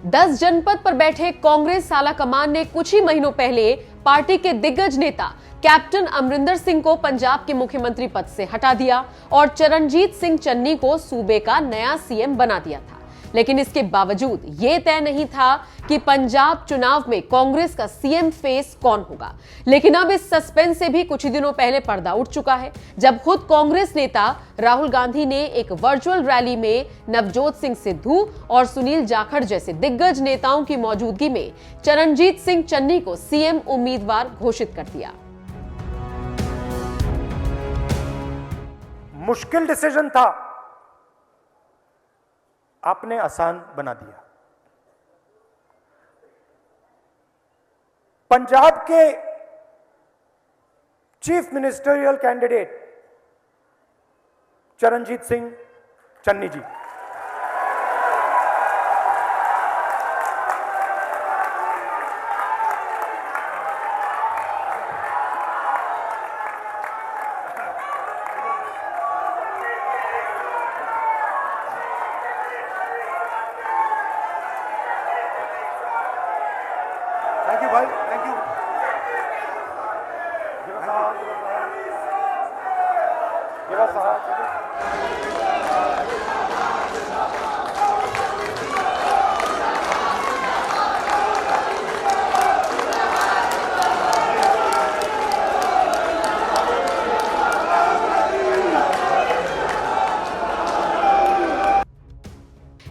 10 जनपद पर बैठे कांग्रेस आलाकमान ने कुछ ही महीनों पहले पार्टी के दिग्गज नेता कैप्टन अमरिंदर सिंह को पंजाब के मुख्यमंत्री पद से हटा दिया और चरणजीत सिंह चन्नी को सूबे का नया सीएम बना दिया था। लेकिन इसके बावजूद यह तय नहीं था कि पंजाब चुनाव में कांग्रेस का सीएम फेस कौन होगा। लेकिन अब इस सस्पेंस से भी कुछ ही दिनों पहले पर्दा उठ चुका है, जब खुद कांग्रेस नेता राहुल गांधी ने एक वर्चुअल रैली में नवजोत सिंह सिद्धू और सुनील जाखड़ जैसे दिग्गज नेताओं की मौजूदगी में चरणजीत सिंह चन्नी को सीएम उम्मीदवार घोषित कर दिया। मुश्किल डिसीजन था, आपने आसान बना दिया। पंजाब के chief ministerial candidate Charanjit Singh Channi ji, thank you भाई, थैंक यू।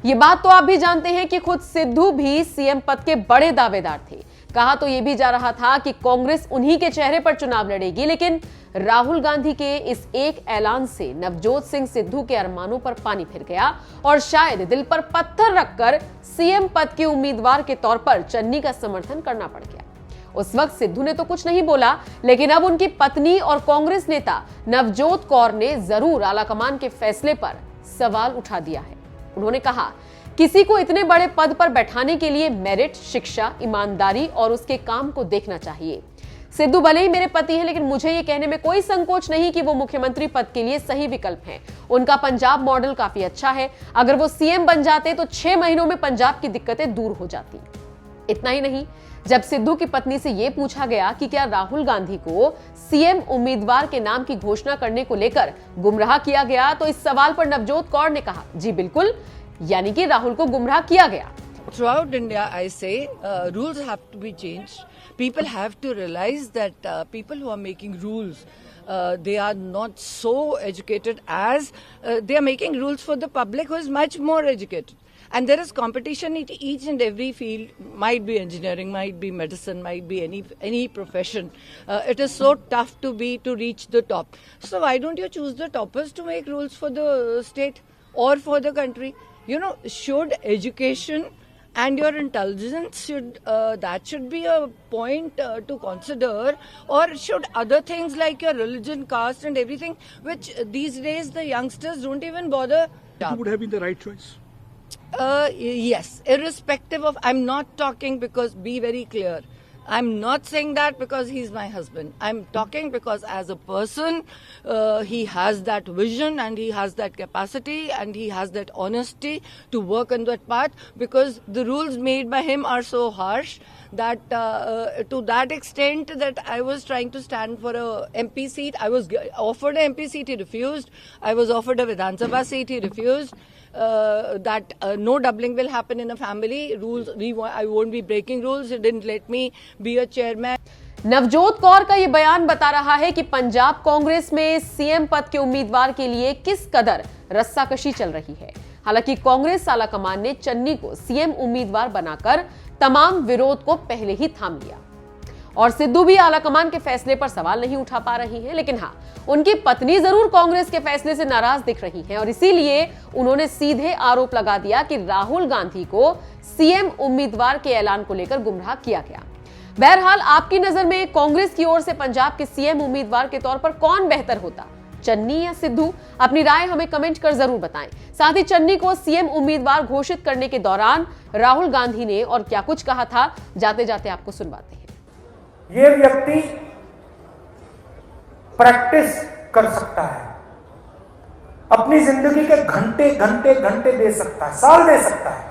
ये बात तो आप भी जानते हैं कि खुद सिद्धू भी सीएम पद के बड़े दावेदार थे। कहा तो यह भी जा रहा था कि कांग्रेस उन्हीं के चेहरे पर चुनाव लड़ेगी, लेकिन राहुल गांधी के इस एक ऐलान से नवजोत सिंह सिद्धू के अरमानों पर पानी फिर गया और शायद दिल पर पत्थर रखकर सीएम पद के उम्मीदवार के तौर पर चन्नी का समर्थन करना पड़ गया। उस वक्त सिद्धू ने तो कुछ नहीं बोला, लेकिन अब उनकी पत्नी और कांग्रेस नेता नवजोत कौर ने जरूर आलाकमान के फैसले पर सवाल उठा दिया है। उन्होंने कहा, किसी को इतने बड़े पद पर बैठाने के लिए मेरिट, शिक्षा, ईमानदारी और उसके काम को देखना चाहिए। सिद्धू भले ही मेरे पति हैं, लेकिन मुझे ये कहने में कोई संकोच नहीं कि वो मुख्यमंत्री पद के लिए सही विकल्प हैं। उनका पंजाब मॉडल काफी अच्छा है। अगर वो सीएम बन जाते तो 6 महीनों में पंजाब की दिक्कतें दूर हो जाती। इतना ही नहीं, जब सिद्धू की पत्नी से यह पूछा गया कि क्या राहुल गांधी को सीएम उम्मीदवार के नाम की घोषणा करने को लेकर गुमराह किया गया, तो इस सवाल पर नवजोत कौर ने कहा, जी बिल्कुल, यानी कि राहुल को गुमराह किया गया। Throughout India, I say rules have to be changed. People have to realize that people who are making rules, they are not so educated as they are making rules for the public who is much more educated. And there is competition in each and every field, might be engineering, might be medicine, might be any profession. It is so tough to reach the top. So why don't you choose the toppers to make rules for the state or for the country? You know, should education and your intelligence should be a point to consider, or should other things like your religion, caste and everything, which these days the youngsters don't even bother. It would have been the right choice. Yes, irrespective of, I'm not talking because, be very clear, I'm not saying that because he's my husband. I'm talking because as a person, he has that vision and he has that capacity and he has that honesty to work on that path, because the rules made by him are so harsh that to that extent that I was trying to stand for a MP seat. I was offered an MP seat, he refused. I was offered a Vidhan Sabha seat, he refused. That no doubling will happen in a family. Rules, I won't be breaking rules. He didn't let me be a chairman. Navjot Kaur का ये बयान बता रहा है कि पंजाब कांग्रेस में CM पद के उम्मीदवार के लिए किस कदर रस्साकशी चल रही है। हालांकि कांग्रेस आलाकमान ने चन्नी को सीएम उम्मीदवार बनाकर तमाम विरोध को पहले ही थाम लिया और सिद्धू भी आलाकमान के फैसले पर सवाल नहीं उठा पा रही हैं। लेकिन हाँ, उनकी पत्नी जरूर कांग्रेस के फैसले से नाराज दिख रही हैं और इसीलिए उन्होंने सीधे आरोप लगा दिया कि राहुल गांधी को सीएम उम्मीदवार के ऐलान को लेकर गुमराह किया गया। बहरहाल, आपकी नजर में कांग्रेस की ओर से पंजाब के सीएम उम्मीदवार के तौर पर कौन बेहतर होता, चन्नी या सिद्धू? अपनी राय हमें कमेंट कर जरूर बताएं। साथ ही चन्नी को सीएम उम्मीदवार घोषित करने के दौरान राहुल गांधी ने और क्या कुछ कहा था, जाते जाते आपको सुनवाते हैं। ये व्यक्ति प्रैक्टिस कर सकता है, अपनी जिंदगी के घंटे घंटे घंटे दे सकता है, साल दे सकता है,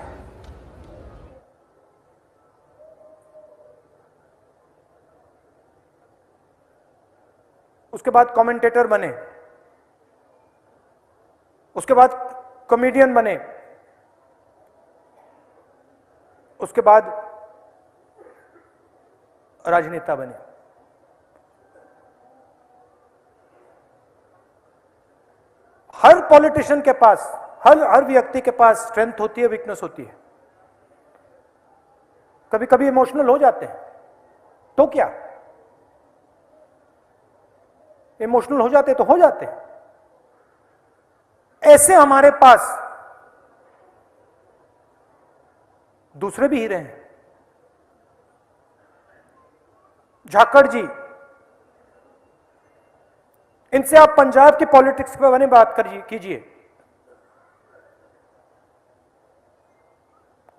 उसके बाद कमेंटेटर बने, उसके बाद कॉमेडियन बने, उसके बाद राजनेता बने। हर पॉलिटिशियन के पास, हर व्यक्ति के पास स्ट्रेंथ होती है, वीकनेस होती है। कभी कभी इमोशनल हो जाते हैं, तो क्या, इमोशनल हो जाते तो हो जाते हैं। ऐसे हमारे पास दूसरे भी हीरे हैं। झाकड़ जी, इनसे आप पंजाब की पॉलिटिक्स के बारे में बात कीजिए,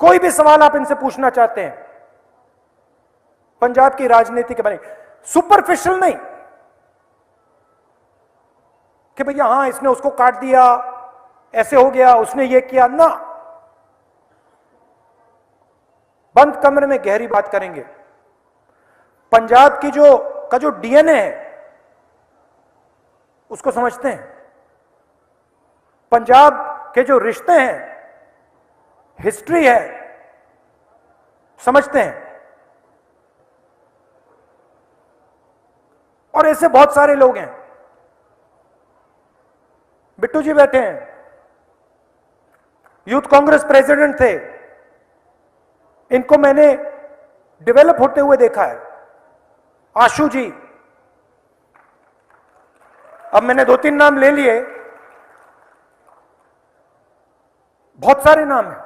कोई भी सवाल आप इनसे पूछना चाहते हैं पंजाब की राजनीति के बारे में, सुपरफिशियल नहीं कि भैया हाँ इसने उसको काट दिया, ऐसे हो गया, उसने ये किया ना, बंद कमरे में गहरी बात करेंगे। पंजाब की जो डीएनए है उसको समझते हैं, पंजाब के जो रिश्ते हैं, हिस्ट्री है, समझते हैं। और ऐसे बहुत सारे लोग हैं। बिट्टू जी बैठे हैं, यूथ कांग्रेस प्रेसिडेंट थे, इनको मैंने डेवलप होते हुए देखा है। आशु जी, अब मैंने 2-3 नाम ले लिए, बहुत सारे नाम हैं,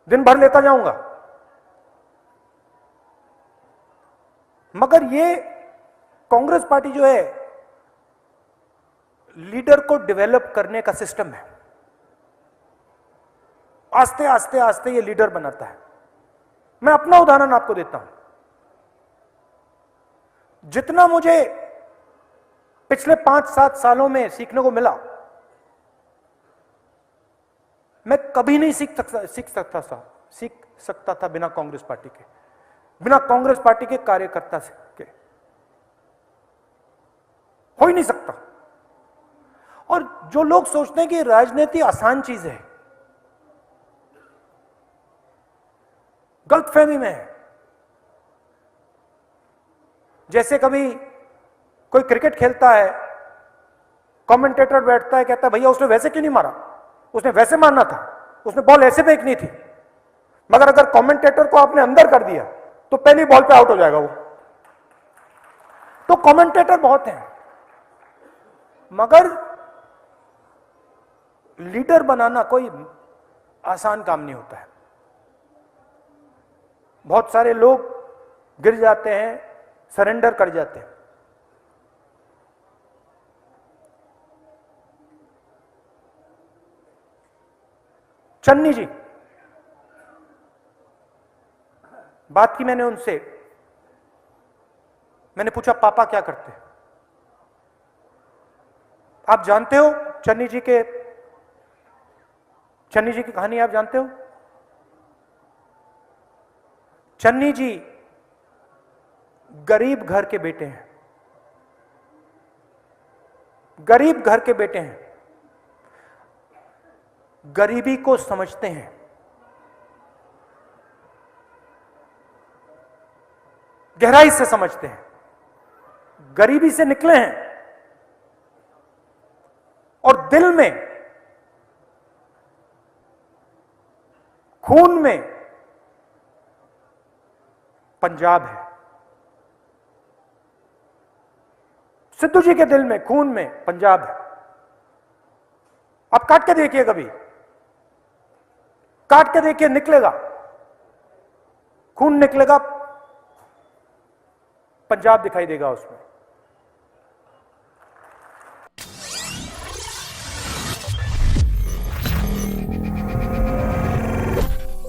दिन भर लेता जाऊंगा, मगर ये कांग्रेस पार्टी जो है लीडर को डेवलप करने का सिस्टम है। आस्ते आस्ते आस्ते ये लीडर बनाता है। मैं अपना उदाहरण आपको देता हूं। जितना मुझे पिछले 5-7 सालों में सीखने को मिला, मैं कभी नहीं सीख सकता था बिना कांग्रेस पार्टी के, बिना कांग्रेस पार्टी के कार्यकर्ता के हो ही नहीं सकता। और जो लोग सोचते हैं कि राजनीति आसान चीज है, गलतफहमी में है। जैसे कभी कोई क्रिकेट खेलता है, कमेंटेटर बैठता है, कहता है भैया उसने वैसे क्यों नहीं मारा, उसने वैसे मारना था, उसने बॉल ऐसे फेंकनी थी। मगर अगर कमेंटेटर को आपने अंदर कर दिया तो पहली बॉल पे आउट हो जाएगा वो। तो कमेंटेटर बहुत हैं, मगर लीडर बनाना कोई आसान काम नहीं होता है। बहुत सारे लोग गिर जाते हैं, सरेंडर कर जाते हैं। चन्नी जी, बात की मैंने उनसे, मैंने पूछा पापा क्या करते हैं। आप जानते हो चन्नी जी की कहानी आप जानते हो? चन्नी जी गरीब घर के बेटे हैं, गरीब घर के बेटे हैं, गरीबी को समझते हैं, गहराई से समझते हैं, गरीबी से निकले हैं और दिल में, खून में पंजाब है। सिद्धू जी के दिल में, खून में पंजाब है। आप काट के देखिए, कभी काट के देखिए, निकलेगा, खून निकलेगा, पंजाब दिखाई देगा उसमें।